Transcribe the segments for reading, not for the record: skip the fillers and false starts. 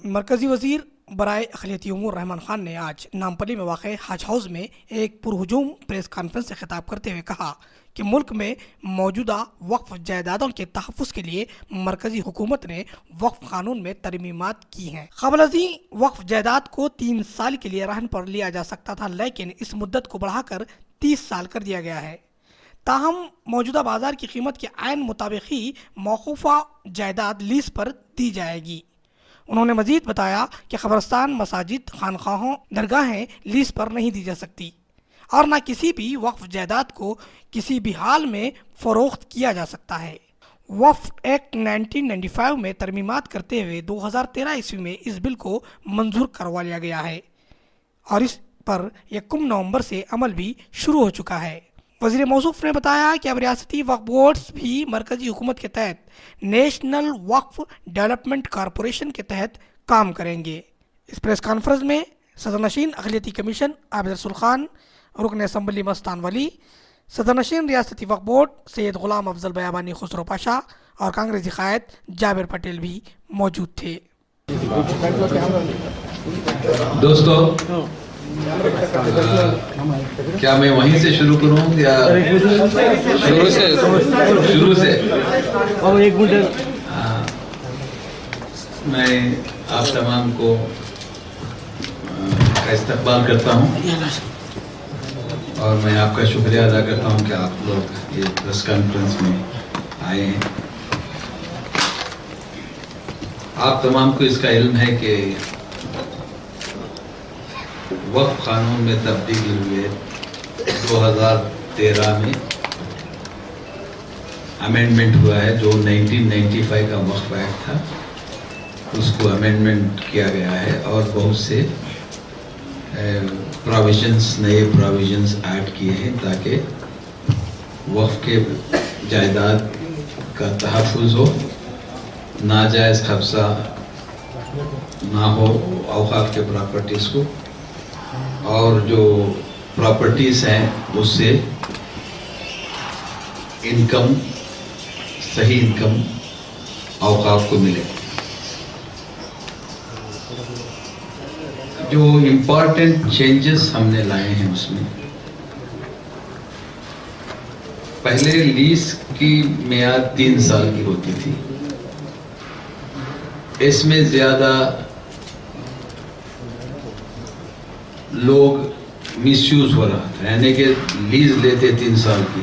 मरकजी वजीर बराए अक़लियती उमूर रहमान खान ने आज नामपल्ली में वाक़ हज हाउस में एक पुरहुजूम प्रेस कॉन्फ्रेंस से खिताब करते हुए कहा कि मुल्क में मौजूदा वक्फ जायदादों के तहफ़्फ़ुज़ के लिए मरकजी हुकूमत ने वक्फ कानून में तरमीमात की हैं। क़ब्ल वक्फ जायदाद को 3 साल के लिए रहन पर लिया जा सकता था, लेकिन इस मुद्दत को बढ़ाकर 30 साल कर दिया गया है। ताहम मौजूदा बाजार की कीमत के आयन मुताबिक ही मौकूफ़ा जायदाद लीज़ पर दी जाएगी। उन्होंने मजीद बताया कि क़ब्रिस्तान, मसाजिद, खानखाहों, दरगाहें लीज़ पर नहीं दी जा सकती और न किसी भी वक्फ जायदाद को किसी भी हाल में फ़रोख्त किया जा सकता है। वक्फ एक्ट 1995 में तरमीमात करते हुए 2013 ईस्वी में इस बिल को मंजूर करवा लिया गया है और इस पर 1 नवंबर से अमल भी शुरू हो चुका है। वज़ीर मौसूफ ने बताया कि अब रियासती वक्फ बोर्ड्स भी मरकजी हुकूमत के तहत नेशनल वक्फ डेवलपमेंट कॉरपोरेशन के तहत काम करेंगे। इस प्रेस कॉन्फ्रेंस में सदरनशीन अक़लियती कमीशन आबिद रसूल खान, रुकन असम्बली मस्तान वली, सदरनशीन रियासती वक्फ बोर्ड सैयद गुलाम अफजल बयाबानी खुसरो पाशा और कांग्रेसी क़ायद जाबिर पटेल भी मौजूद थे। दोस्तों, क्या मैं वहीं से शुरू करूं या शुरू से? और एक मिनट, मैं आप तमाम को का इस्तकबाल करता हूं और मैं आपका शुक्रिया अदा करता हूं कि आप लोग ये प्रेस कॉन्फ्रेंस में आए हैं। आप तमाम को इसका इल्म है कि वक्फ कानून में तब्दीली हुए 2013 में अमेंडमेंट हुआ है। जो 1995 का वक्फ एक्ट था उसको अमेंडमेंट किया गया है और बहुत से नए प्रोविजंस ऐड किए हैं ताकि वक्फ के जायदाद का तहफ़्फ़ुज़ हो, नाजायज़ कब्ज़ा ना हो औक़ाफ़ के प्रॉपर्टीज़ को, और जो प्रॉपर्टीज़ हैं उससे इनकम, सही इनकम औक़ाफ़ को मिले। जो इम्पॉर्टेंट चेंजेस हमने लाए हैं उसमें, पहले लीज़ की मियाद 3 साल की होती थी। इसमें ज़्यादा लोग मिसयूज हो रहा था, यानी कि लीज लेते 3 साल की,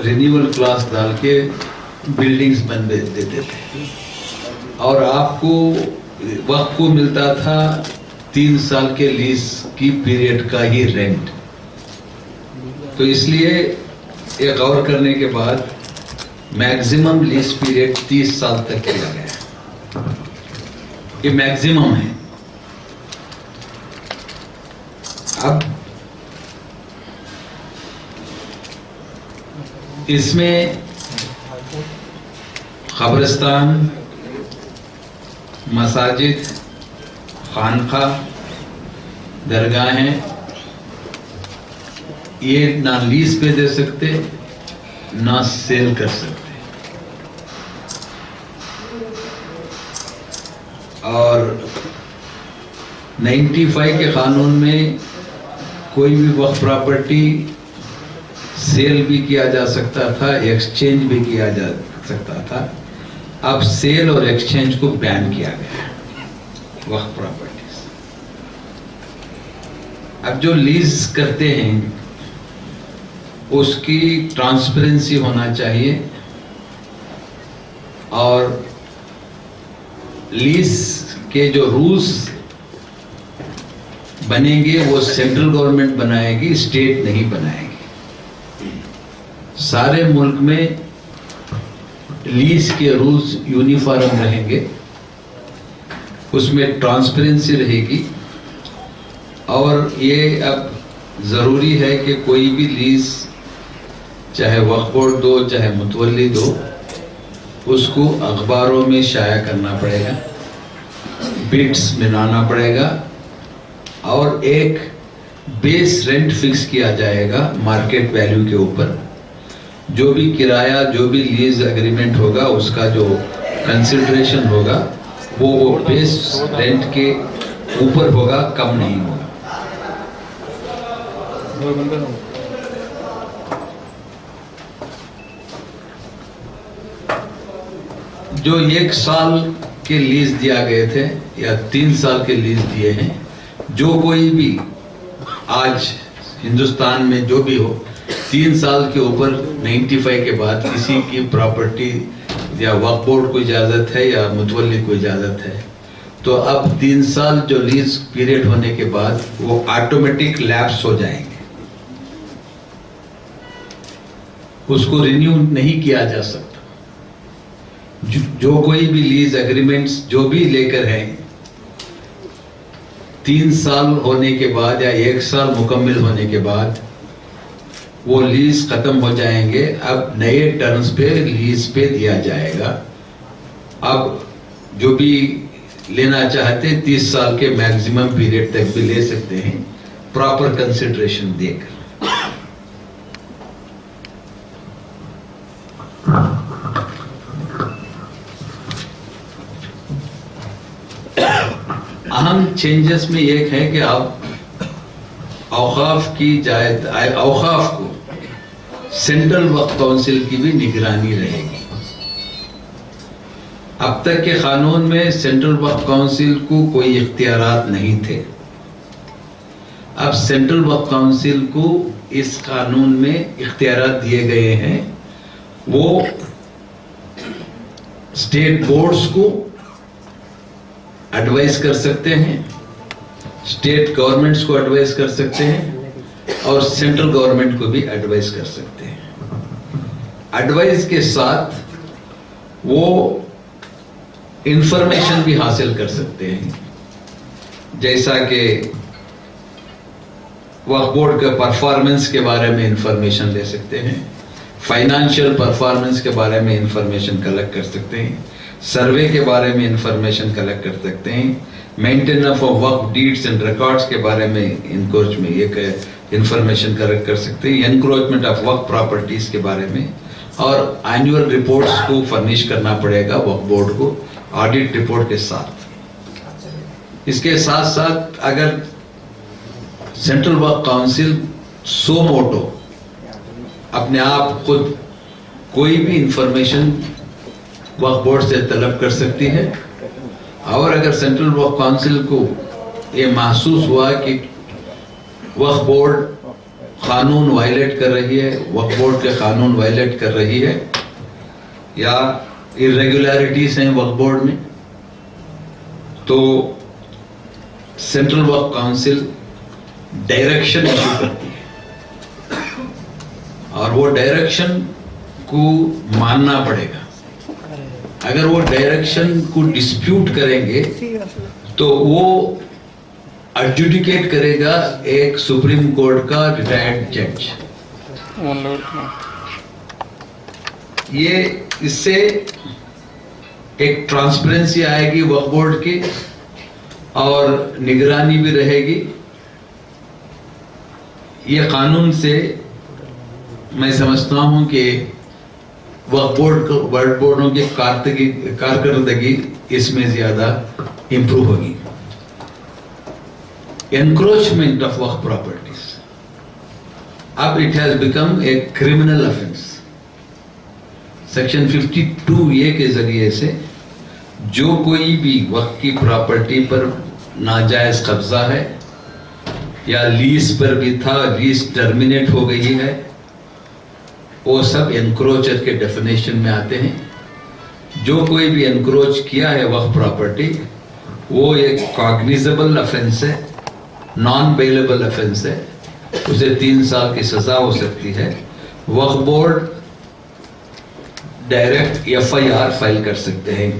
रिन्यूअल क्लास डाल के बिल्डिंग्स बन देते थे और आपको वक्त को मिलता था 3 साल के लीज की पीरियड का ही रेंट। तो इसलिए ये गौर करने के बाद मैक्सिमम लीज पीरियड 30 साल तक किया गया। ये मैक्सिमम है। अब इसमें क़ब्रिस्तान, मसाजिद, खानका, दरगाहें ये ना लीज पे दे सकते ना सेल कर सकते, और 95 के कानून में कोई भी वक्फ प्रॉपर्टी सेल भी किया जा सकता था, एक्सचेंज भी किया जा सकता था। अब सेल और एक्सचेंज को बैन किया गया है वक्फ प्रॉपर्टीज। अब जो लीज करते हैं उसकी ट्रांसपेरेंसी होना चाहिए और लीज के जो रूल्स बनेंगे वो सेंट्रल गवर्नमेंट बनाएगी, स्टेट नहीं बनाएगी। सारे मुल्क में लीज के रूल्स यूनिफॉर्म रहेंगे, उसमें ट्रांसपेरेंसी रहेगी और ये अब ज़रूरी है कि कोई भी लीज चाहे वक्फ बोर्ड दो चाहे मुतवल्ली दो, उसको अखबारों में शाया करना पड़ेगा, बिड्स मिलाना पड़ेगा और एक बेस रेंट फिक्स किया जाएगा मार्केट वैल्यू के ऊपर। जो भी किराया, जो भी लीज एग्रीमेंट होगा उसका जो कंसिडरेशन होगा वो बेस रेंट के ऊपर होगा, कम नहीं होगा। जो 1 साल के लीज दिया गए थे या 3 साल के लीज दिए हैं, जो कोई भी आज हिंदुस्तान में जो भी हो 3 साल के ऊपर 95 के बाद किसी की प्रॉपर्टी या वक्फ बोर्ड को इजाजत है या मुतवल्ली को इजाजत है, तो अब 3 साल जो लीज पीरियड होने के बाद वो ऑटोमेटिक लैप्स हो जाएंगे, उसको रिन्यू नहीं किया जा सकता। जो कोई भी लीज एग्रीमेंट्स जो भी लेकर हैं 3 साल होने के बाद या 1 साल मुकम्मल होने के बाद वो लीज खत्म हो जाएंगे। अब नए टर्म्स पे लीज पे दिया जाएगा। अब जो भी लेना चाहते हैं 30 साल के मैक्सिमम पीरियड तक भी ले सकते हैं, प्रॉपर कंसिडरेशन देकर। अहम चेंजेस में एक है कि आप औकाफ को सेंट्रल वक्फ काउंसिल की भी निगरानी रहेगी। अब तक के कानून में सेंट्रल वक्फ काउंसिल को कोई इख्तियारात नहीं थे। अब सेंट्रल वक्फ काउंसिल को इस कानून में इख्तियारात दिए गए हैं। वो स्टेट बोर्ड्स को एडवाइस कर सकते हैं, स्टेट गवर्नमेंट्स को एडवाइस कर सकते हैं और सेंट्रल गवर्नमेंट को भी एडवाइस कर सकते हैं। एडवाइस के साथ वो इंफॉर्मेशन भी हासिल कर सकते हैं, जैसा कि वक्फ बोर्ड के परफॉर्मेंस के बारे में इंफॉर्मेशन ले सकते हैं, फाइनेंशियल परफॉर्मेंस के बारे में इंफॉर्मेशन कलेक्ट कर सकते हैं, सर्वे के बारे में इंफॉर्मेशन कलेक्ट कर सकते हैं, maintenance of Waqf deeds and records के बारे में इनक्रोच में एक इंफॉर्मेशन कलेक्ट कर सकते हैं, एनक्रोचमेंट ऑफ वक्फ प्रॉपर्टीज के बारे में, और एनुअल रिपोर्ट्स को फर्निश करना पड़ेगा वक्फ बोर्ड को ऑडिट रिपोर्ट के साथ। इसके साथ साथ अगर सेंट्रल वक्फ काउंसिल सो मोटो अपने आप खुद कोई भी इंफॉर्मेशन वक्फ बोर्ड से तलब कर सकती है, और अगर सेंट्रल वक्फ काउंसिल को ये महसूस हुआ कि वक्फ बोर्ड कानून वायलेट कर रही है, वक्फ बोर्ड के कानून वायलेट कर रही है या इरेगुलरिटीज हैं वक्फ बोर्ड में, तो central Waqf council direction issue करती है और वो डायरेक्शन को मानना पड़ेगा। अगर वो डायरेक्शन को डिस्प्यूट करेंगे तो वो एडजुडिकेट करेगा एक सुप्रीम कोर्ट का रिटायर्ड जज। ये इससे एक ट्रांसपेरेंसी आएगी वक्फ बोर्ड की और निगरानी भी रहेगी। ये कानून से मैं समझता हूं कि वक्फ बोर्डों की कारकर्दगी इसमें ज्यादा इंप्रूव होगी। एनक्रोचमेंट ऑफ वक्फ प्रॉपर्टीज, अब it has become a criminal offence. Section 52A के जरिए से जो कोई भी वक्फ की प्रॉपर्टी पर नाजायज कब्जा है या लीज पर भी था, लीज टर्मिनेट हो गई है, वो सब एनक्रोचर के डेफिनेशन में आते हैं। जो कोई भी एनक्रोच किया है वक्फ प्रॉपर्टी, वो एक कॉग्निजेबल ऑफेंस है, नॉन बेलेबल ऑफेंस है, उसे 3 साल की सजा हो सकती है। वक्फ बोर्ड डायरेक्ट FIR फाइल कर सकते हैं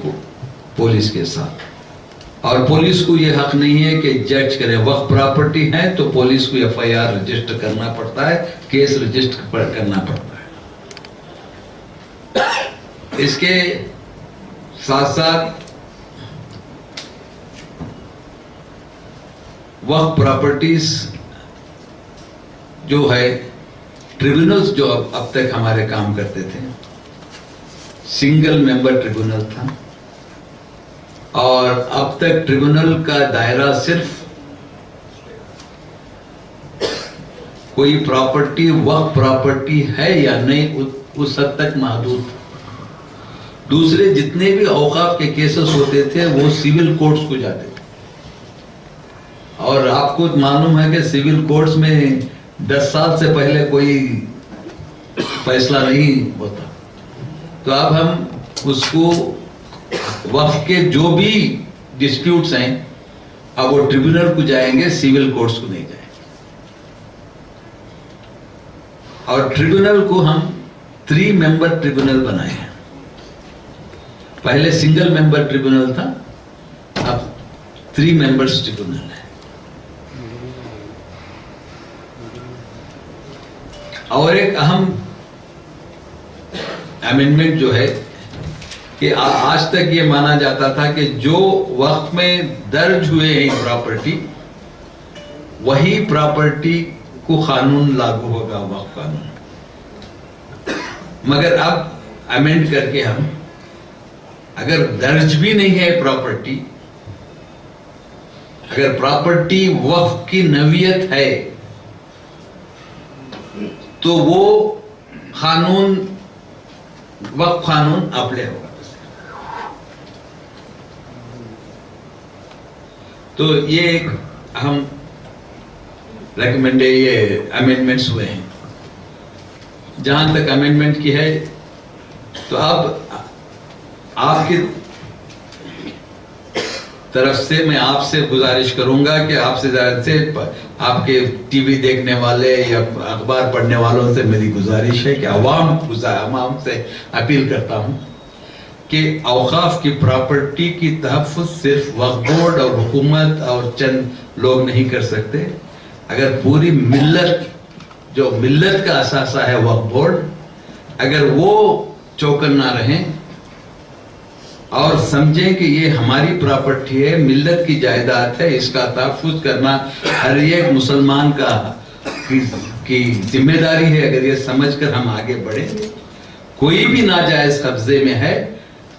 पुलिस के साथ, और पुलिस को यह हक नहीं है कि जज करे। वक्फ प्रॉपर्टी है तो पुलिस को FIR रजिस्टर करना पड़ता है, केस रजिस्टर करना पड़ता है। इसके साथ साथ वक्फ प्रॉपर्टीज जो है, ट्रिब्यूनल्स जो अब तक हमारे काम करते थे, सिंगल मेंबर ट्रिब्यूनल था, और अब तक ट्रिब्यूनल का दायरा सिर्फ कोई प्रॉपर्टी वक्फ प्रॉपर्टी है या नहीं उस हद तक महदूद। दूसरे जितने भी औकाफ के केसेस होते थे वो सिविल कोर्ट्स को जाते थे, और आपको मालूम है कि सिविल कोर्ट्स में 10 साल से पहले कोई फैसला नहीं होता। तो अब हम उसको वक्फ के जो भी डिस्प्यूट्स हैं अब वो ट्रिब्यूनल को जाएंगे, सिविल कोर्ट्स को नहीं जाएंगे। और ट्रिब्यूनल को हम 3 मेंबर ट्रिब्यूनल बनाए हैं। पहले सिंगल मेंबर ट्रिब्यूनल था, अब 3 मेंबर्स ट्रिब्यूनल है। और एक अहम अमेंडमेंट जो है कि आज तक ये माना जाता था कि जो वक्त में दर्ज हुए हैं प्रॉपर्टी, वही प्रॉपर्टी को कानून लागू होगा, वक्फ कानून। मगर अब अमेंड करके हम, अगर दर्ज भी नहीं है प्रॉपर्टी, अगर प्रॉपर्टी वक्फ की नवीयत है, तो वो कानून, वक्फ कानून अप्लाई होगा। तो ये एक अहम ये अमेंडमेंट्स हुए हैं। जहां तक अमेंडमेंट की है, तो अब आपकी तरफ से मैं आपसे गुजारिश करूंगा कि आपसे आपके टीवी देखने वाले या अखबार पढ़ने वालों से मेरी गुजारिश है कि अवाम से अपील करता हूं कि औकाफ की प्रॉपर्टी की तहफ़्फ़ुज़ सिर्फ वक्फ बोर्ड और हुकूमत और चंद लोग नहीं कर सकते। अगर पूरी मिल्लत, जो मिल्लत का असासा है वक्फ बोर्ड, अगर वो चौकन्ना रहें और समझें कि ये हमारी प्रॉपर्टी है, मिल्लत की जायदाद है, इसका तहफ़्फ़ुज़ करना हर एक मुसलमान की जिम्मेदारी है। अगर ये समझकर हम आगे बढ़े, कोई भी नाजायज कब्जे में है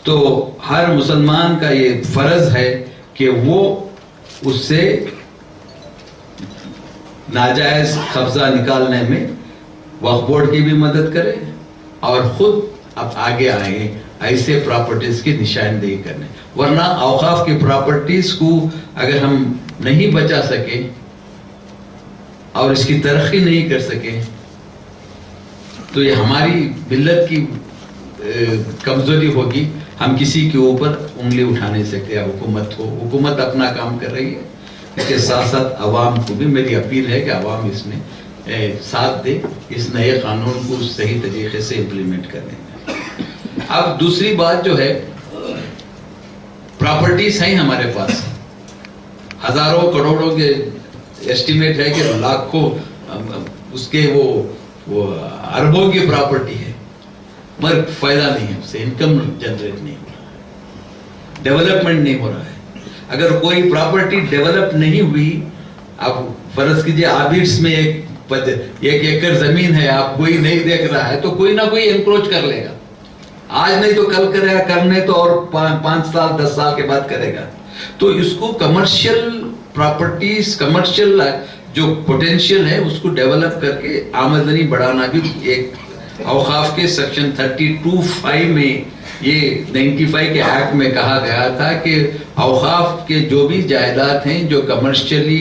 तो हर मुसलमान का ये फर्ज है कि वो उससे नाजायज कब्जा निकालने में वक्फ बोर्ड की भी मदद करे और खुद अब आगे आए ऐसे प्रॉपर्टीज की निशानदेही करने। वरना औकाफ की प्रॉपर्टीज को अगर हम नहीं बचा सके और इसकी तरक्की नहीं कर सके, तो ये हमारी मिल्लत की कमजोरी होगी। हम किसी के ऊपर उंगली उठा नहीं सकते। या हुकूमत अपना काम कर रही है, इसके साथ साथ अवाम को भी मेरी अपील है कि अवाम इसमें साथ दे, इस नए कानून को सही तरीके से इम्प्लीमेंट करने में। अब दूसरी बात जो है, प्रॉपर्टीज हैं हमारे पास, हजारों करोड़ों के एस्टिमेट है कि लाखों, उसके वो अरबों की प्रॉपर्टी है, मगर फायदा नहीं है, उससे इनकम जनरेट नहीं हो रहा है, डेवलपमेंट नहीं हो रहा है। अगर कोई प्रॉपर्टी डेवलप नहीं हुई, अब फर्ज कीजिए आबिड्स में एक एकड़ जमीन है, आप कोई नहीं देख रहा है, तो कोई ना कोई एनक्रोच कर लेगा। आज नहीं तो कल करेगा, करने तो और 5 साल 10 साल के बाद करेगा। तो इसको कमर्शियल प्रॉपर्टीज, कमर्शियल जो पोटेंशियल है उसको डेवलप करके आमदनी बढ़ाना भी एक औकाफ के सेक्शन 32(5) में, ये 95 के एक्ट में कहा गया था कि औकाफ के जो भी जायदाद हैं जो कमर्शियली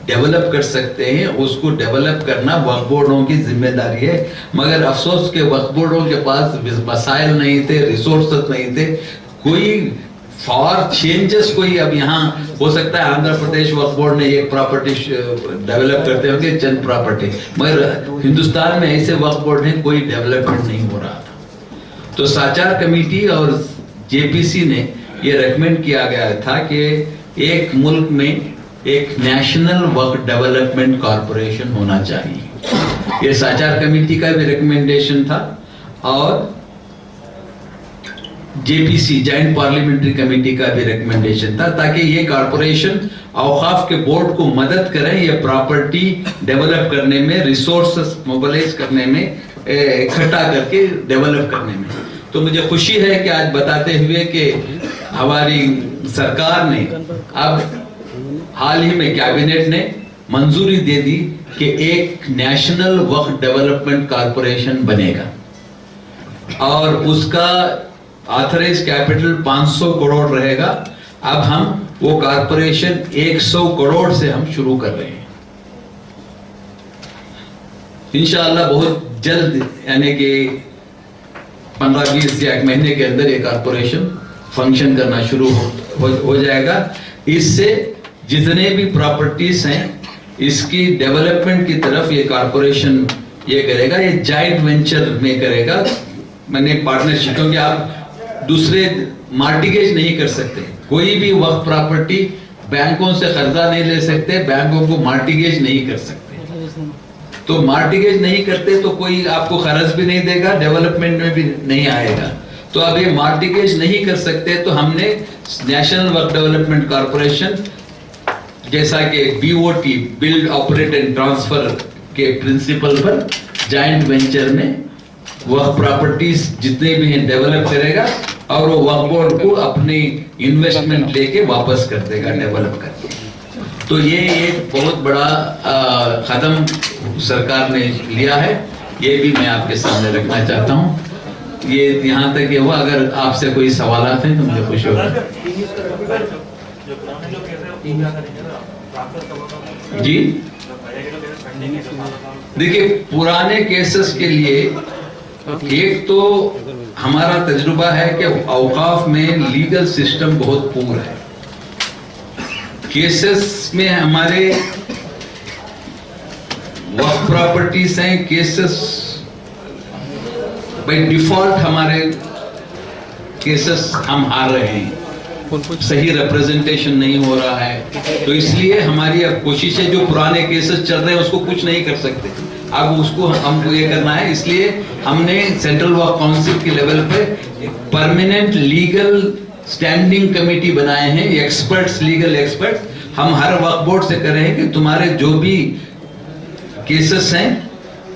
डेवलप कर सकते हैं, उसको डेवलप करना वक्फ बोर्डों की जिम्मेदारी है। मगर अफसोस के वक्फ बोर्डों के पास वसाइल नहीं थे, रिसोर्सेस नहीं थे, कोई फॉर चेंजेस कोई अब यहाँ हो सकता है आंध्र प्रदेश वक्फ बोर्ड ने एक प्रॉपर्टी डेवलप करते होंगे, चंद प्रॉपर्टी, मगर हिंदुस्तान में ऐसे वक्फ बोर्ड है कोई डेवलपमेंट नहीं हो रहा था। तो साचार कमेटी और जेपीसी ने ये रेकमेंड किया गया था कि एक मुल्क में एक नेशनल वक्फ डेवलपमेंट कॉर्पोरेशन होना चाहिए। ये साचार कमेटी का भी रिकमेंडेशन था और जेपीसी, जॉइंट पार्लियामेंट्री कमेटी का भी रिकमेंडेशन था, ताकि ये कॉर्पोरेशन औकाफ के बोर्ड को मदद करें ये प्रॉपर्टी डेवलप करने में, रिसोर्सेस मोबिलाइज करने में, इकट्ठा करके डेवलप करने में। तो मुझे खुशी है कि आज बताते हुए कि हमारी सरकार ने अब हाल ही में कैबिनेट ने मंजूरी दे दी कि एक नेशनल वक्फ डेवलपमेंट कॉरपोरेशन बनेगा और उसका ऑथराइज कैपिटल 500 करोड़ रहेगा। अब हम वो कॉरपोरेशन 100 करोड़ से हम शुरू कर रहे हैं। इंशाअल्लाह बहुत जल्द, यानी कि 15-20 या एक महीने के अंदर ये कॉरपोरेशन फंक्शन करना शुरू हो जाएगा। इससे जितने भी प्रॉपर्टीज हैं इसकी डेवलपमेंट की तरफ ये कॉरपोरेशन ये करेगा। ये जॉइंट वेंचर में करेगा, मैंने पार्टनरशिप, क्योंकि आप दूसरे मार्टिगेज नहीं कर सकते। कोई भी वक्फ प्रॉपर्टी बैंकों से कर्जा नहीं ले सकते, बैंकों को मार्टिगेज नहीं कर सकते। तो मार्टिगेज नहीं करते तो कोई आपको कर्ज भी नहीं देगा, डेवलपमेंट में भी नहीं आएगा। तो अब ये मार्टिगेज नहीं कर सकते, तो हमने नेशनल वक्फ डेवलपमेंट कॉरपोरेशन जैसा कि BOT, build operate and transfer के प्रिंसिपल पर जॉइंट वेंचर में वक्फ प्रॉपर्टीज जितने भी हैं डेवलप करेगा और वो वक्फ बोर्ड को अपनी इन्वेस्टमेंट लेके वापस कर देगा डेवलप करके। तो ये एक बहुत बड़ा कदम सरकार ने लिया है, ये भी मैं आपके सामने रखना चाहता हूँ। ये यहाँ तक ये हुआ। अगर आपसे कोई सवालात हैं तो मुझे खुशी होगा। जी देखिए, पुराने केसेस के लिए एक तो हमारा तजुर्बा है कि औकाफ में लीगल सिस्टम बहुत पुअर है। केसेस में हमारे वक्फ प्रॉपर्टीज हैं, केसेस बाय डिफॉल्ट हमारे केसेस हम हार रहे हैं, सही रिप्रेजेंटेशन नहीं हो रहा है। तो इसलिए हमारी अब कोशिश है, जो पुराने केसेस चल रहे हैं उसको कुछ नहीं कर सकते, अब उसको हमको ये करना है। इसलिए हमने सेंट्रल वक्फ काउंसिल के लेवल पे परमानेंट लीगल स्टैंडिंग कमेटी बनाए हैं, एक्सपर्ट्स, लीगल एक्सपर्ट्स। हम हर वक्फ बोर्ड से कर रहे हैं कि तुम्हारे जो भी केसेस हैं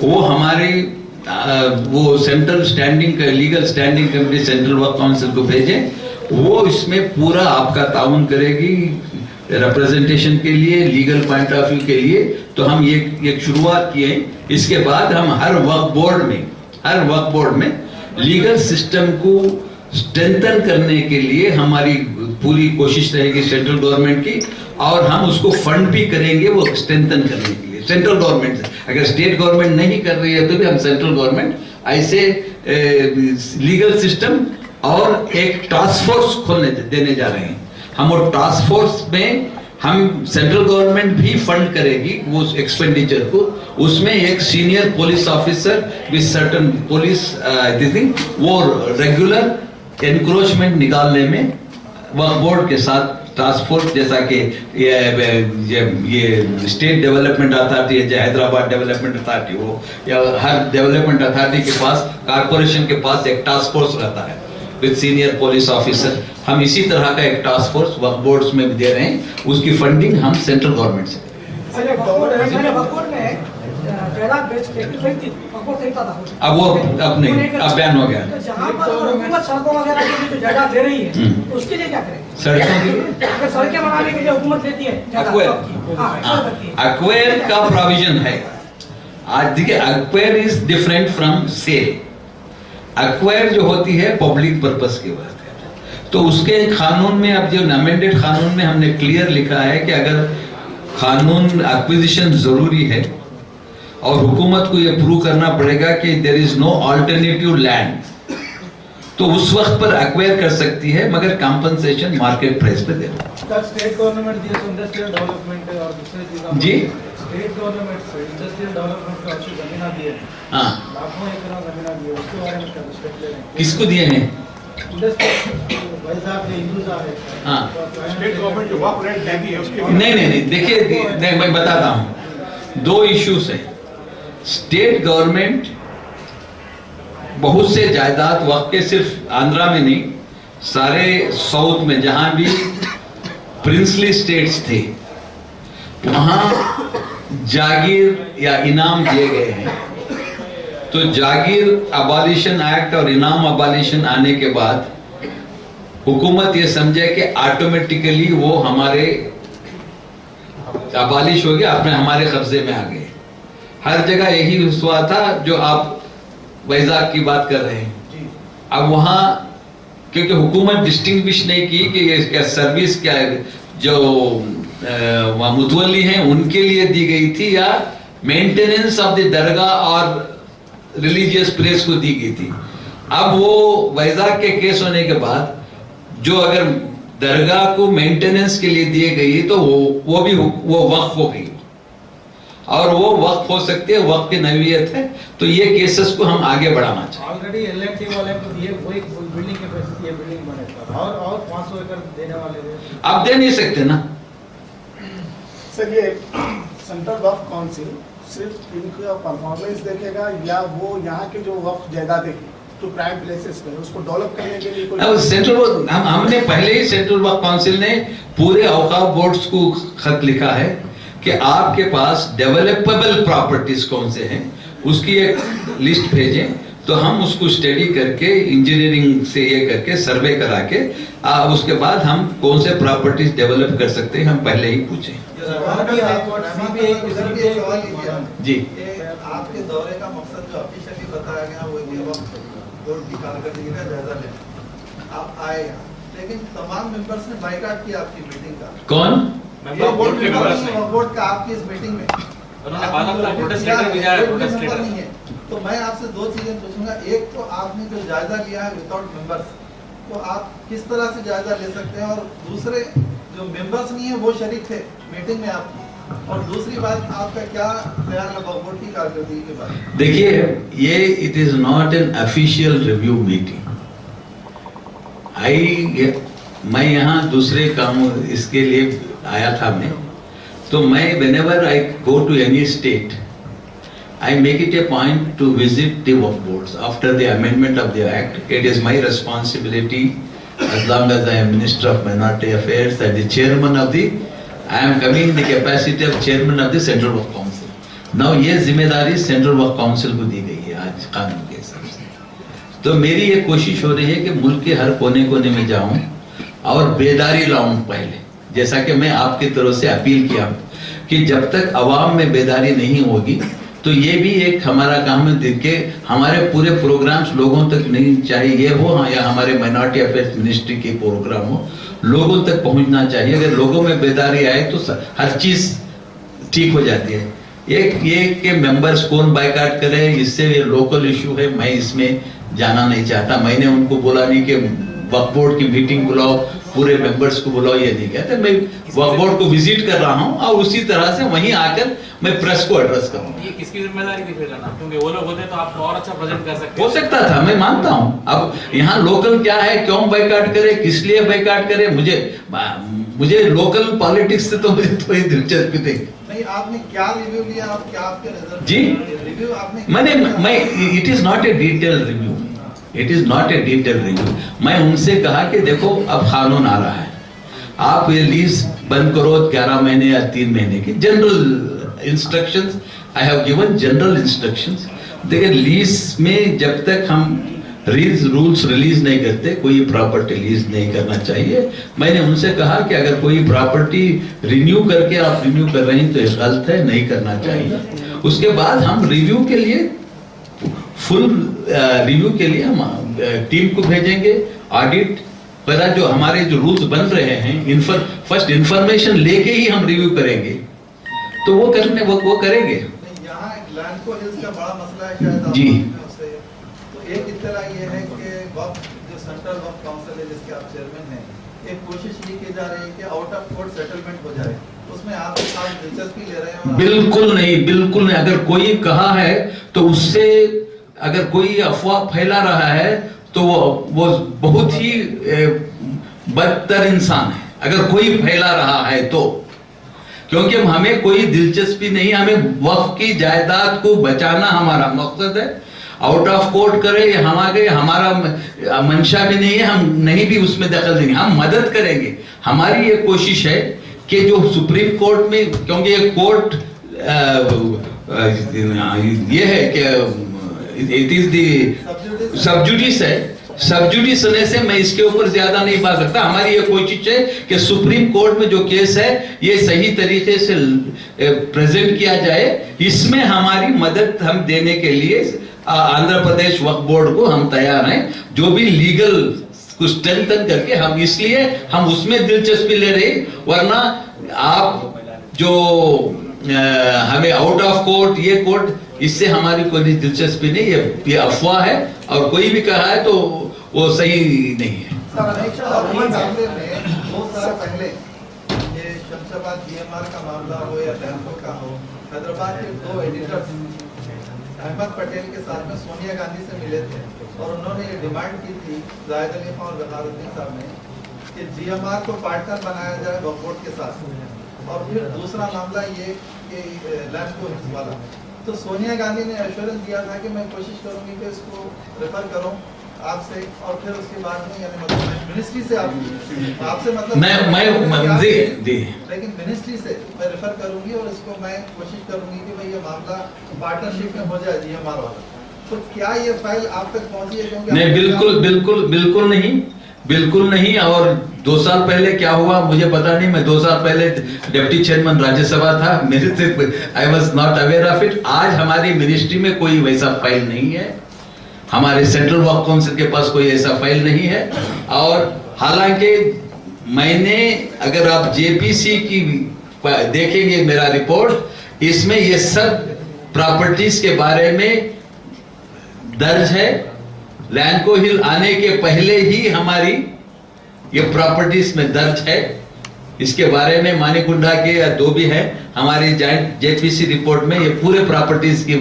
वो हमारे वो central standing legal standing committee central Waqf council को भेजें। वो इसमें पूरा आपका ताउन करेगी रिप्रेजेंटेशन के लिए, लीगल पॉइंट ऑफ व्यू के लिए। तो हम ये शुरुआत किए हैं। इसके बाद हम हर वक्फ बोर्ड में लीगल सिस्टम को स्ट्रेंथन करने के लिए हमारी पूरी कोशिश रहेगी सेंट्रल गवर्नमेंट की, और हम उसको फंड भी करेंगे वो स्ट्रेंथन करने के लिए सेंट्रल गवर्नमेंट से। अगर स्टेट गवर्नमेंट नहीं कर रही है तो भी हम सेंट्रल गवर्नमेंट ऐसे लीगल सिस्टम और एक टास्क फोर्स खोलने देने जा रहे हैं। हम वो टास्क फोर्स में हम सेंट्रल गवर्नमेंट भी फंड करेगी वो एक्सपेंडिचर को। उसमें एक senior police officer with certain police वो रेगुलर एनक्रोचमेंट निकालने में वक्फ बोर्ड के साथ टास्क फोर्स, जैसा कि ये स्टेट डेवलपमेंट अथॉरिटी है, हैदराबाद डेवलपमेंट अथॉरिटी हो, या हर डेवलपमेंट अथॉरिटी के पास, कारपोरेशन के पास एक टास्क फोर्स रहता है विद सीनियर पुलिस ऑफिसर। हम इसी तरह का एक टास्क फोर्स वक्फ बोर्ड्स में भी दे रहे हैं, उसकी फंडिंग हम सेंट्रल गवर्नमेंट से। अब वो अपने अब बैन हो गया। जहाँ पर हुकूमत सड़कों वगैरह के लिए जो जायदाद दे रही है उसके लिए क्या करेंगे? सड़कें बनाने के लिए हुकूमत लेती है एक्वायर का प्रोविजन है। आज देखिए, acquire is different from sale. Acquire जो होती है पब्लिक पर्पस के वास्ते, तो उसके कानून में, अब जो अमेंडेड कानून में हमने क्लियर लिखा है कि अगर कानून एक्विजिशन जरूरी है और हुकूमत को यह प्रूव करना पड़ेगा कि there is no alternative land, तो उस वक्त पर एक्वायर कर सकती है, मगर कंपनसेशन मार्केट प्राइस पे दे। स्टेट गवर्नमेंट इंडस्ट्रियल डेवलपमेंट और दूसरे चीज़ जी, स्टेट गवर्नमेंट इंडस्ट्रियल डेवलपमेंट को अच्छी जमीन दिए हैं, हाँ, लाखों एकड़ जमीन दिए, उसके बारे में क्या स्टेप ले रहे हैं? किसको दिए हैं? हाँ, स्टेट गवर्नमेंट जो वक्फ रेंट देती है उसके नहीं, देखिए, मैं बताता हूँ। दो इश्यूज हैं। स्टेट गवर्नमेंट बहुत से जायदाद वक्त के, सिर्फ आंध्रा में नहीं, सारे साउथ में जहां भी प्रिंसली स्टेट्स थे वहां जागीर या इनाम दिए गए हैं। तो जागीर अबॉलिशन एक्ट और इनाम अबॉलिशन आने के बाद हुकूमत ये समझे कि ऑटोमेटिकली वो हमारे अबॉलिश हो गया, अपने हमारे कब्जे में आ गए। हर जगह यही हुआ था जो आप वैजाग की बात कर रहे हैं। अब वहां क्योंकि हुकूमत डिस्टिंग्विश नहीं की कि ये क्या सर्विस क्या है, जो वहां मुतवल्ली हैं उनके लिए दी गई थी या मेंटेनेंस ऑफ द दरगाह और रिलीजियस प्लेस को दी गई थी। अब वो वैजाग के केस होने के बाद जो अगर दरगाह को मेंटेनेंस के लिए दी गई तो वो भी वक्फ हो गई, और वो वक्फ हो सकती है, वक्फ की नवीयत है। तो ये केसेस को हम आगे बढ़ाना चाहिए। ऑलरेडी एलएनटी वाले को दिए, वो एक बिल्डिंग के पैसे से ये बिल्डिंग बने था, और 500 एकड़ देने वाले थे। आप दे नहीं सकते ना सर। ये सेंट्रल वक्फ काउंसिल सिर्फ इनका परफॉर्मेंस देखेगा या वो यहाँ के जो वक्फ जायदादें तो प्राइम प्लेसेस में उसको डेवलप करने के लिए अब सेंट्रल हमने पहले ही सेंट्रल वक्फ काउंसिल ने पूरे औकाफ बोर्ड्स को खत लिखा है कि आपके पास डेवलपेबल प्रॉपर्टीज कौन से हैं उसकी एक लिस्ट भेजें, तो हम उसको स्टडी करके इंजीनियरिंग से ये करके सर्वे करा के उसके बाद हम कौन से प्रॉपर्टीज डेवलप कर सकते हैं हम पहले ही पूछें। जी आपके दौरे का मकसद जो ऑफिशियली बताया गया वो ये वक्त बोर्ड निकाल कर देगा, जायजा लेना। आप आए यहाँ, लेकिन तमाम मेंबर्स ने बाइकाट किया आपकी मीटिंग का। कौन? बोर्ड का आपकी इस मीटिंग में उन्होंने बाद अपना प्रोटेस्ट लेटर भेजा है, प्रोटेस्ट लेटर नहीं है। तो मैं आपसे दो चीजें पूछूंगा, एक तो आपने जो जायजा लिया है विदाउट मेंबर्स, तो आप किस तरह से जायजा ले सकते हैं, और दूसरे जो मेंबर्स नहीं है वो शरीक थे मीटिंग में आपकी, और दूसरी बात आपका क्या ख्याल है बोर्ड की कारकर्दगी के बारे में? देखिए, ये it is not an official review meeting. मैं यहाँ दूसरे काम इसके लिए आया था मैं, तो मैं whenever I go to any state, I make it a point to visit the waqf boards after the amendment of the act. It is my responsibility, as long as I am Minister of Minority Affairs and the chairman of the, I am coming in the capacity of chairman of the Central Waqf Council. Now ये जिम्मेदारी Central Waqf Council को दी गई है आज कानून के हिसाब से। तो मेरी ये कोशिश हो रही है कि मुल्क के हर कोने कोने में जाऊं और बेदारी लाऊं पहले, जैसा कि मैं आपकी तरफ से अपील किया कि जब तक अवाम में बेदारी नहीं होगी तो ये भी एक हमारा काम है कि हमारे पूरे प्रोग्राम्स लोगों तक नहीं चाहिए ये हो, या हमारे माइनॉरिटी अफेयर्स मिनिस्ट्री के प्रोग्राम हो, लोगों तक पहुंचना चाहिए। अगर लोगों में बेदारी आए तो हर चीज ठीक हो जाती है। ये कि मेंबर्स कौन बाइकाट करे, इससे ये लोकल इशू है, मैं इसमें जाना नहीं चाहता। मैंने उनको बोला नहीं कि वक्फ बोर्ड की मीटिंग बुलाओ, पूरे मेंबर्स को बुलाओ, ये नहीं कहते। मैं वक्फ बोर्ड को विजिट कर रहा हूं और उसी तरह से वहीं आकर मैं प्रेस को एड्रेस करूंगा। ये किसकी जिम्मेदारी थी फिर ना, क्योंकि वो लोग होते तो आप और अच्छा प्रेजेंट कर सकते हो सकता था, मैं मानता हूं। अब यहाँ लोकल क्या है, क्यों बाइकाट करे, किस लिए बाइकाट करे, मुझे लोकल पॉलिटिक्स से तो मुझे थोड़ी दिलचस्पी नहीं। नहीं, आपने क्या रिव्यू लिया, आप क्या आपके नजर जी रिव्यू आपने मैं it is not a detail review, it is not a detail review. मैं उनसे कहा कि देखो अब कानून आ रहा है, आप ये लीज बंद करो 11 महीने या 3 महीने की general instructions I have given general instructions. देखिए, लीज में जब तक हम रूल्स रिलीज नहीं करते कोई प्रॉपर्टी लीज नहीं करना चाहिए। मैंने उनसे कहा कि अगर कोई प्रॉपर्टी रिन्यू करके आप रिन्यू कर रहे हैं तो ये गलत है, नहीं करना चाहिए। उसके बाद हम रिव्यू के लिए फुल रिव्यू के लिए हम टीम को भेजेंगे, ऑडिट वगैरह जो हमारे जो रूल्स बन रहे हैं, फर्स्ट इंफॉर्मेशन लेके ही हम रिव्यू करेंगे, तो वो करेंगे। यहाँ लैंड को हिल्स का बड़ा मसला है शायद जी। तो एक इत्तला ये है कि वक्फ जो सेंट्रल वक्फ काउंसिल है जिसके आप चेयरमैन हैं, एक कोशिश ये की जा रही है कि आउट ऑफ कोर्ट सेटलमेंट हो जाए, उसमें आप दिलचस्पी ले रहे हैं? बिल्कुल नहीं, बिल्कुल नहीं। अगर कोई कहा है तो उससे, अगर कोई अफवाह फैला रहा है तो वो बहुत ही बदतर इंसान है, अगर कोई फैला रहा है तो। क्योंकि हमें कोई दिलचस्पी नहीं, हमें वक्फ की जायदाद को बचाना हमारा मकसद है। आउट ऑफ कोर्ट करे हमारा मंशा भी नहीं है, हम नहीं भी उसमें दखल देंगे, हम मदद करेंगे। हमारी ये कोशिश है कि जो सुप्रीम कोर्ट में, क्योंकि ये कोर्ट ये है कि इट इज द सबजुडिस है। सबजुडिस होने से मैं इसके ऊपर ज्यादा नहीं बात सकता। हमारी ये कोशिश है कि सुप्रीम कोर्ट में जो केस है ये सही तरीके से प्रेजेंट किया जाए। इसमें हमारी मदद हम देने के लिए आंध्र प्रदेश वक्फ बोर्ड को हम तैयार हैं, जो भी लीगल कुछ स्ट्रेंथन करके हम, इसलिए हम उसमें दिलचस्पी ले रहे। वरना आप जो हमें आउट ऑफ कोर्ट, ये कोर्ट, इससे हमारी कोई दिलचस्पी नहीं है। ये अफवाह है और कोई भी कहा है तो वो सही नहीं है। मामले में 2 साल पहले ये शमशाबाद GMR का मामला हो या बैंकों का हो, हैदराबाद के 2 एडिटर्स अहमद पटेल के साथ में सोनिया गांधी से मिले थे और उन्होंने ये डिमांड की थी, जाहिद अली खान और गदारुद्दीन साहब ने, कि GMR को पार्टनर बनाया जाए वक्फ बोर्ड के साथ। और फिर दूसरा मामला ये कि लैंडको हिल्स वाला, तो सोनिया गांधी ने एश्योरेंस दिया था कि मैं कोशिश करूंगी कि इसको रेफर करूं आपसे, और फिर उसके बाद में यानी मतलब मिनिस्ट्री से आपसे मतलब लेकिन मिनिस्ट्री से मैं रेफर करूंगी और इसको मैं कोशिश करूंगी कि भाई ये मामला पार्टनरशिप में हो जाए GMR वाला। तो क्या ये फाइल आप तक पहुंची है? क्योंकि नहीं, बिल्कुल नहीं, बिल्कुल नहीं। और 2 साल पहले क्या हुआ मुझे पता नहीं। मैं 2 साल पहले डिप्टी चेयरमैन राज्यसभा था, मेरे से I was not aware of it. आज हमारी मिनिस्ट्री में कोई वैसा फाइल नहीं है, हमारे सेंट्रल वक्फ काउंसिल के पास कोई ऐसा फाइल नहीं है। और हालांकि मैंने, अगर आप JPC की देखेंगे मेरा रिपोर्ट, इसमें ये सब प्रॉपर्टीज के बारे में दर्ज है। लैंडको हिल आने के पहले ही हमारी ये प्रॉपर्टीज में दर्ज है। इसके बारे में मानिकुंडा के या 2 भी है हमारी जॉइंट JPC रिपोर्ट में, ये पूरे प्रॉपर्टीज की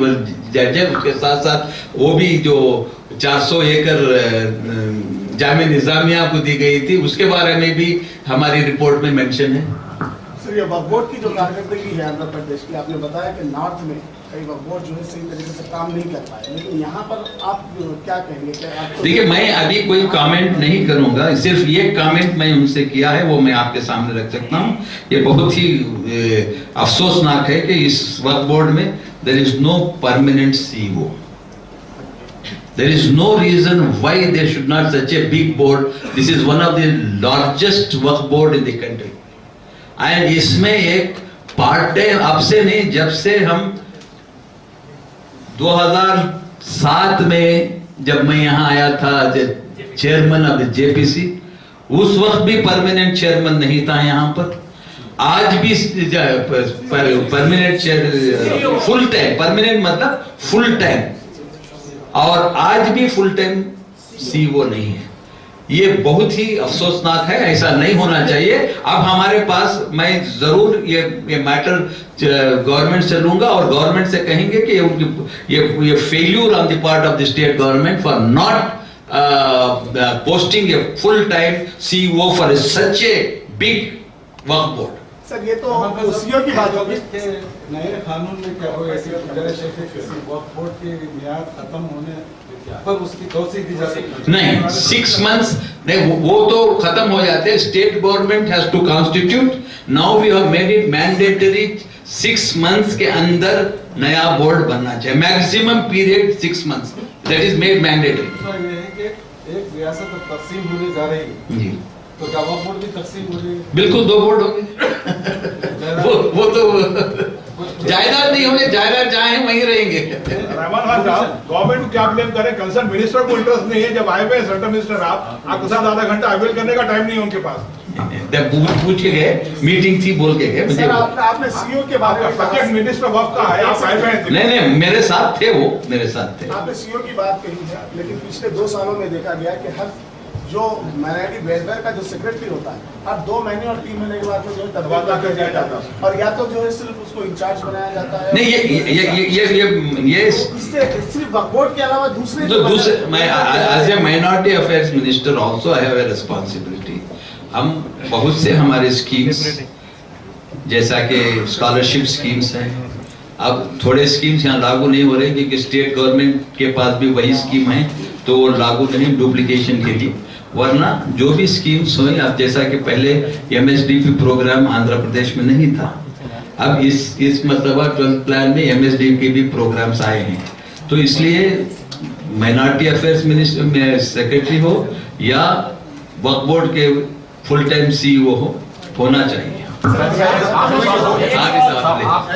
दर्ज है। उसके साथ साथ वो भी जो 400 एकड़ जामे निजामिया को दी गई थी, उसके बारे में भी हमारी रिपोर्ट में मेंशन है। सर, ये वक्फ बोर्ड की जो कारकर्दगी है आंध्र प्रदेश की, आपने बताया कि नॉर्थ में कई वक्फ बोर्ड जो है सही तरीके से काम नहीं कर पाए, लेकिन यहाँ पर आप क्या कहेंगे? देखिए, मैं अभी कोई कमेंट नहीं करूंगा, सिर्फ ये कमेंट मैं उनसे किया है वो मैं आपके सामने रख सकता हूँ। ये बहुत ही अफसोसनाक है कि इस वक्फ बोर्ड में there is no permanent CEO। There is no reason why there should not such a big board. This is one of the largest waqf board in the country. And इसमें एक पार्ट टाइम, अब से नहीं, जब से हम 2007 में जब मैं यहाँ आया था चेयरमैन ऑफ द JPC, उस वक्त भी परमानेंट चेयरमैन नहीं था यहाँ पर। आज भी permanent chair, full time, permanent मतलब फुल टाइम, और आज भी फुल टाइम CEO नहीं है। ये बहुत ही अफसोसनाक है, ऐसा नहीं होना चाहिए। अब हमारे पास, मैं जरूर ये मैटर गवर्नमेंट से लूंगा और गवर्नमेंट से कहेंगे कि ये failure on the part of the state government for not posting a full time CEO for such a big Waqf board. Sir, ये तो CEO की बात होगी। नए कानून में क्या होगा किसी वक्फ बोर्ड की मियाद खत्म होने पर उसकी तोसी दी जा सकती नहीं, 6 months नहीं, वो तो खत्म हो जाते हैं। State government has to constitute, now we have made it mandatory 6 months के अंदर नया बोर्ड बनना चाहिए। Maximum period 6 months, that is made mandatory. तो ये है कि एक रियासत तकसीम होने जा रही है, जी, तो क्या वक्फ बोर्ड भी तकसीम हो रही है? बिल्कुल 2 बोर्ड होंगे। वो तो जायदाद नहीं होंगे, जायदाद जहाँ है वहीं रहेंगे। रहमान खान साहब, गवर्नमेंट को क्या ब्लेम करें? कंसर्न मिनिस्टर को इंटरेस्ट नहीं है। जब आए हुए सेंट्रल मिनिस्टर आपके साथ आधा घंटा अवेल करने का टाइम नहीं है उनके पास। पूछ के गए, मीटिंग थी, बोल के गए मुझे। आपने CEO के बारे में, सब्जेक्ट मिनिस्टर वक्त का है, आप आए हुए हैं। नहीं, मेरे साथ थे, वो मेरे साथ थे। आपने CEO की बात कही है, लेकिन पिछले 2 सालों में देखा गया कि हर जो माइनॉरिटी वेलफेयर का जो सेक्रेटरी होता है, हर 2 महीने और 3 महीने के बाद में जो है तबादला कर दिया जाता है, और या तो जो है सिर्फ उसको इंचार्ज बनाया जाता है। नहीं, ये इससे सिर्फ वक्फ बोर्ड के अलावा दूसरे मैं as a minority affairs minister also I have a responsibility. हम बहुत से हमारे स्कीम्स, जैसा कि स्कॉलरशिप स्कीम्स हैं, अब थोड़े स्कीम्स यहाँ लागू नहीं हो रहे क्योंकि स्टेट गवर्नमेंट के पास भी वही स्कीम है, तो वो लागू नहीं, डुप्लीकेशन के लिए। वरना जो भी स्कीम्स हुई, अब जैसा कि पहले MSDP प्रोग्राम आंध्र प्रदेश में नहीं था, अब इस मतलब 12th प्लान में MSDP के भी प्रोग्राम्स आए हैं, तो इसलिए माइनॉरिटी अफेयर्स मिनिस्टर में सेक्रेटरी हो या वक्फ बोर्ड के फुल टाइम सीईओ होना चाहिए।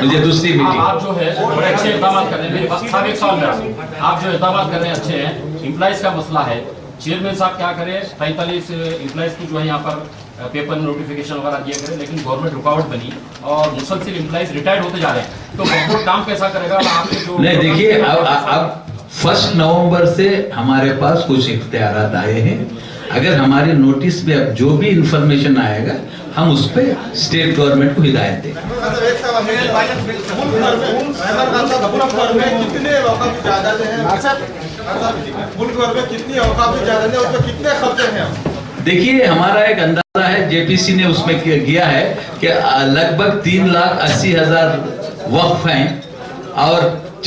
मुझे दूसरी मीटिंग। आप जो है बड़े अच्छे इकदाम कर रहे हैं। मेरे पास साहब एक सवाल मेरा, आप जो इकदाम कर रहे हैं अच्छे हैं, इम्प्लाइज का मसला है, चेयरमैन साहब क्या करें, 45 इम्प्लाइज को जो है यहाँ पर पेपर नोटिफिकेशन वगैरह दिया करें, लेकिन गवर्नमेंट रुकावट बनी और मुसलसिल इम्प्लाइज रिटायर्ड होते जा रहे हैं, तो गवर्नमेंट काम कैसा करेगा? आपके जो नहीं देखिए, अब 1 नवंबर से हमारे पास कुछ इख्तियारात आए हैं। अगर हमारे नोटिस में अब जो भी इंफॉर्मेशन आएगा हम उस पर स्टेट गवर्नमेंट को हिदायत देंगे। देखिए, हमारा एक अंदाजा है, जेपीसी ने उसमें किया है कि लगभग 3,80,000 वक्फ हैं और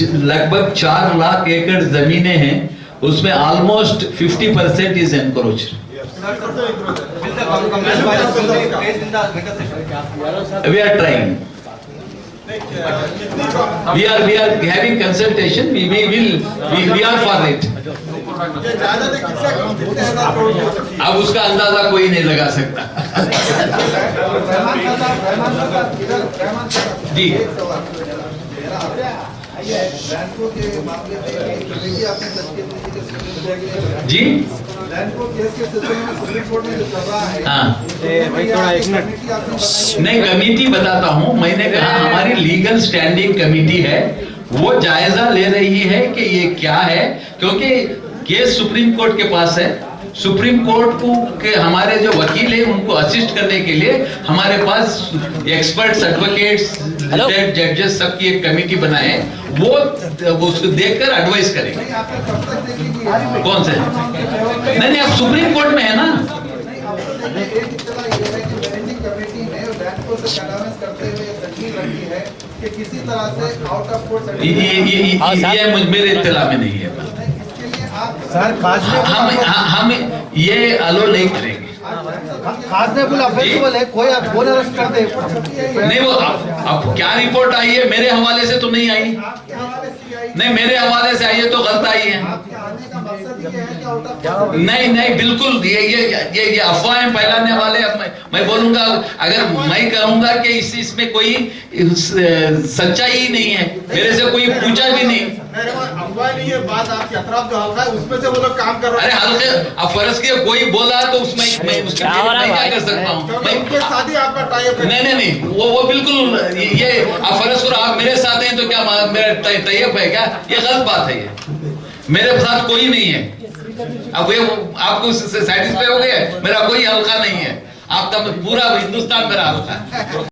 लगभग 4 लाख एकड़ जमीनें हैं, उसमें almost 50% is encroached. We are trying. We are having consultation. We are for it. अब उसका अंदाजा कोई नहीं लगा सकता। जी जी हाँ, नहीं कमेटी बताता हूँ। मैंने कहा हमारी लीगल स्टैंडिंग कमेटी है, वो जायजा ले रही है कि ये क्या है, क्योंकि केस सुप्रीम कोर्ट के पास है। सुप्रीम कोर्ट को के हमारे जो वकील हैं उनको असिस्ट करने के लिए हमारे पास एक्सपर्ट्स, एडवोकेट्स, रिटायर्ड जजेस सबकी एक कमेटी बनाए, वो उसको देखकर एडवाइस करेंगे। कौन से? नहीं, अब सुप्रीम कोर्ट में है ना। ये मेरे इत्तला में नहीं है। हम ये अलो नहीं करेंगे। है, कोई अरेस्ट कर दे। नहीं, वो अब क्या रिपोर्ट आई है, मेरे हवाले से तो नहीं आई। नहीं, मेरे हवाले से आई है तो गलत आई है। नहीं बिल्कुल, ये अफवाहें फैलाने वाले। अब मैं बोलूंगा, अगर मैं कहूंगा कि इसमें कोई सच्चाई ही नहीं है, मेरे से कोई पूछा भी नहीं। अफवाह नहीं है, बात आपके अतराफ जो हल्का है उसमें से वो लोग काम कर रहे हैं। अरे हल्के, अब फर्ज किया कोई बोला तो उसमें मैं क्या कर सकता हूँ? उनके साथ ही आपका टाइप है। नहीं, वो बिल्कुल, ये अब फर्ज करो आप मेरे साथ हैं तो क्या मेरा तैयब है क्या? ये गलत बात है। ये मेरे साथ कोई नहीं है। अब ये आपको सेटिस्फाई हो गया? मेरा कोई हल्का नहीं है, आपका पूरा हिंदुस्तान मेरा हल्का है।